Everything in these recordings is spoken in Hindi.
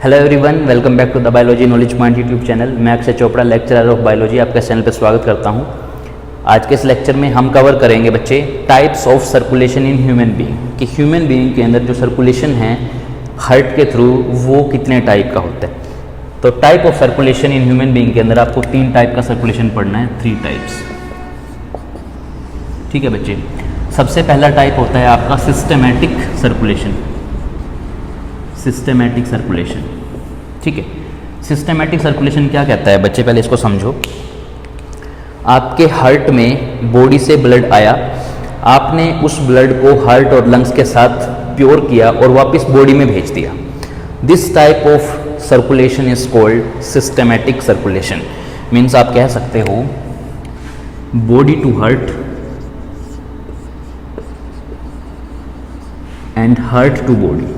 Hello everyone, welcome back to the biology knowledge point YouTube channel. मैं Akshay Chopra, lecturer of biology, आपके चैनल पर स्वागत करता हूं। आज के इस लेक्चर में हम कवर करेंगे बच्चे types of circulation in human being, कि ह्यूमन बीइंग के अंदर जो सर्कुलेशन है हार्ट के थ्रू वो कितने टाइप का होता है। तो type of circulation in human being के अंदर आपको 3 टाइप का सर्कुलेशन पढ़ना है, 3 टाइप्स। ठीक है बच्चे। सबसे पहला टाइप होता है आपका सिस्टमैटिक सर्कुलेशन। सिस्टमैटिक सर्कुलेशन, ठीक है। सिस्टमैटिक सर्कुलेशन क्या कहता है बच्चे, पहले इसको समझो। आपके हार्ट में बॉडी से ब्लड आया, आपने उस ब्लड को हार्ट और लंग्स के साथ प्योर किया और वापस बॉडी में भेज दिया। This type of circulation is called systematic circulation. Means आप कह सकते हो body to heart and heart to body.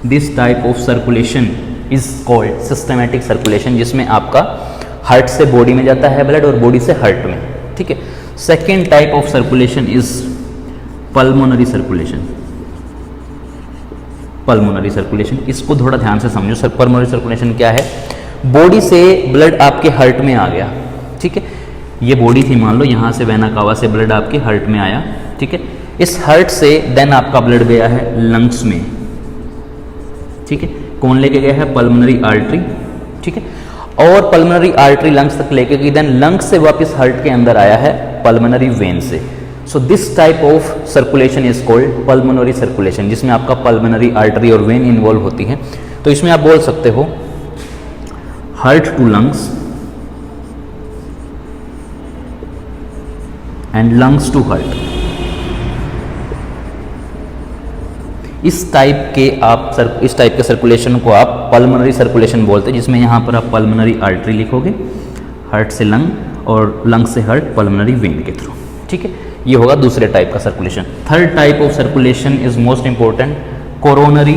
This type of circulation is called systematic circulation, जिसमें आपका हार्ट से बॉडी में जाता है ब्लड और बॉडी से हार्ट में, ठीक है। Second type of circulation is pulmonary circulation. Pulmonary circulation, इसको थोड़ा ध्यान से समझो। पल्मोनरी सर्कुलेशन क्या है? बॉडी से ब्लड आपके हार्ट में आ गया, ठीक है। ये बॉडी थी, मान लो यहाँ से वेना कावा से ब्लड आपके हार्ट में आया, ठीक है। इस हार्ट से देन आपका ब्लड गया है लंग्स में, ठीक है। कौन लेके गया है? पल्मोनरी आर्टरी, ठीक है। और पल्मोनरी आर्टरी लंग्स तक लेके गई, देन लंग्स से वापस हार्ट के अंदर आया है पल्मोनरी वेन से। So this type of circulation is called pulmonary circulation, जिसमें आपका पल्मोनरी आर्टरी और वेन इन्वॉल्व होती है। तो इसमें आप बोल सकते हो heart to lungs and lungs to heart. इस टाइप के सर्कुलेशन को आप पल्मोनरी सर्कुलेशन बोलते हैं, जिसमें यहाँ पर आप पल्मोनरी आर्टरी लिखोगे, हार्ट से लंग और लंग से हार्ट पल्मोनरी वेन के थ्रू, ठीक है। ये होगा दूसरे टाइप का circulation. Third type of circulation is most important, coronary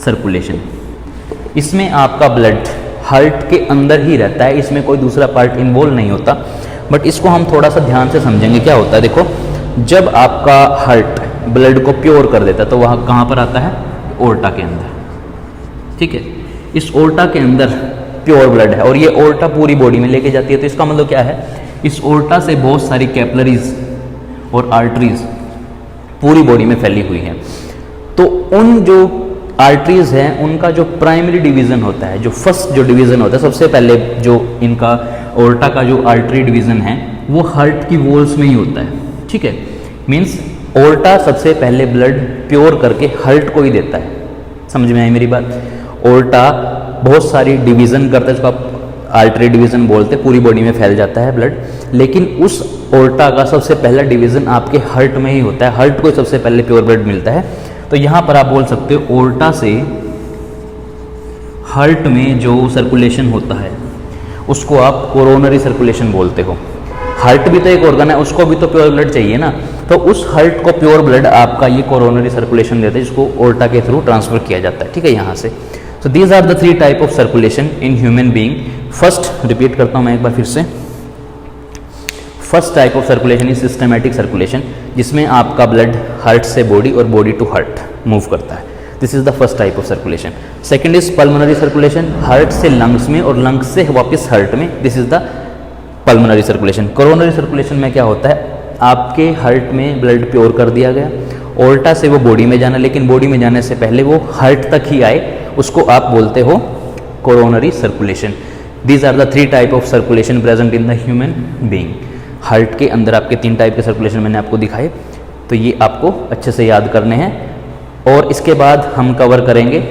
circulation. इसमें आपका ब्लड हार्ट के अंदर ही रहता है, इसमें कोई दूसरा पार्ट इन्वॉल्व नहीं होता। बट इसको हम थोड़ा सा ध्यान से समझेंगे। क्या होता है देखो, जब आपका हार्ट ब्लड को प्योर कर देता है तो वह कहाँ पर आता है? ओर्टा के अंदर, ठीक है। इस ओर्टा के अंदर प्योर ब्लड है और ये ओर्टा पूरी बॉडी में लेके जाती है। तो इसका मतलब क्या है? इस ओर्टा से बहुत सारी कैपिलरीज और आर्टरीज पूरी बॉडी में फैली हुई हैं। तो उन जो आर्टरीज हैं उनका जो प्राइमरी डिवीजन होता है, जो फर्स्ट जो डिवीजन होता है, सबसे पहले जो इनका ओर्टा का जो आर्टरी डिवीजन है वो हार्ट की वॉल्स में ही होता है, ठीक है। मीन्स ओर्टा सबसे पहले ब्लड प्योर करके हार्ट को ही देता है। समझ में आई मेरी बात? ओर्टा बहुत सारी डिवीज़न करता है, इसको आप आर्टरी डिवीज़न बोलते हैं, पूरी बॉडी में फैल जाता है ब्लड। लेकिन उस ओर्टा का सबसे पहला डिवीज़न आपके हार्ट में ही होता है, हार्ट को ही सबसे पहले प्योर ब्लड मिलता है। तो यहाँ पर आप बोल सकते हो ओर्टा से हार्ट में जो सर्कुलेशन होता है उसको आप कोरोनरी सर्कुलेशन बोलते हो। हार्ट भी तो एक ऑर्गन है, उसको भी तो प्योर ब्लड चाहिए ना। तो उस हार्ट को प्योर ब्लड आपका ये कोरोनरी सर्कुलेशन देता है, जिसको ओर्टा के थ्रू ट्रांसफर किया जाता है, ठीक है, यहाँ से। So these are the 3 type of circulation in human being. First, repeat करता हूँ मैं एक बार फिर से। First type of circulation is systematic circulation, जिसमें आपका ब्लड हार्ट से बॉडी और बॉडी टू हार्ट मूव करता है। This is the first type of circulation. Second is pulmonary circulation, heart से लंग्स में और लंग्स से वापस हार्ट में। This is the pulmonary circulation. Coronary circulation में क्या होता है? आपके हार्ट में ब्लड प्योर कर दिया गया, ओर्टा से वो बॉडी में जाना, लेकिन बॉडी में जाने से पहले वो हार्ट तक ही आए, उसको आप बोलते हो coronary circulation. These are the 3 type of circulation present in the human being. Heart के अंदर आपके 3 टाइप के सर्कुलेशन मैंने आपको दिखाए, तो ये आपको अच्छे से याद करने हैं। और इसके बाद हम कवर करेंगे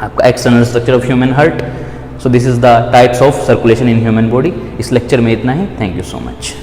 आपका external structure of human heart. So this is the types of circulation in human body. इस लेक्चर में इतना ही। Thank you so much.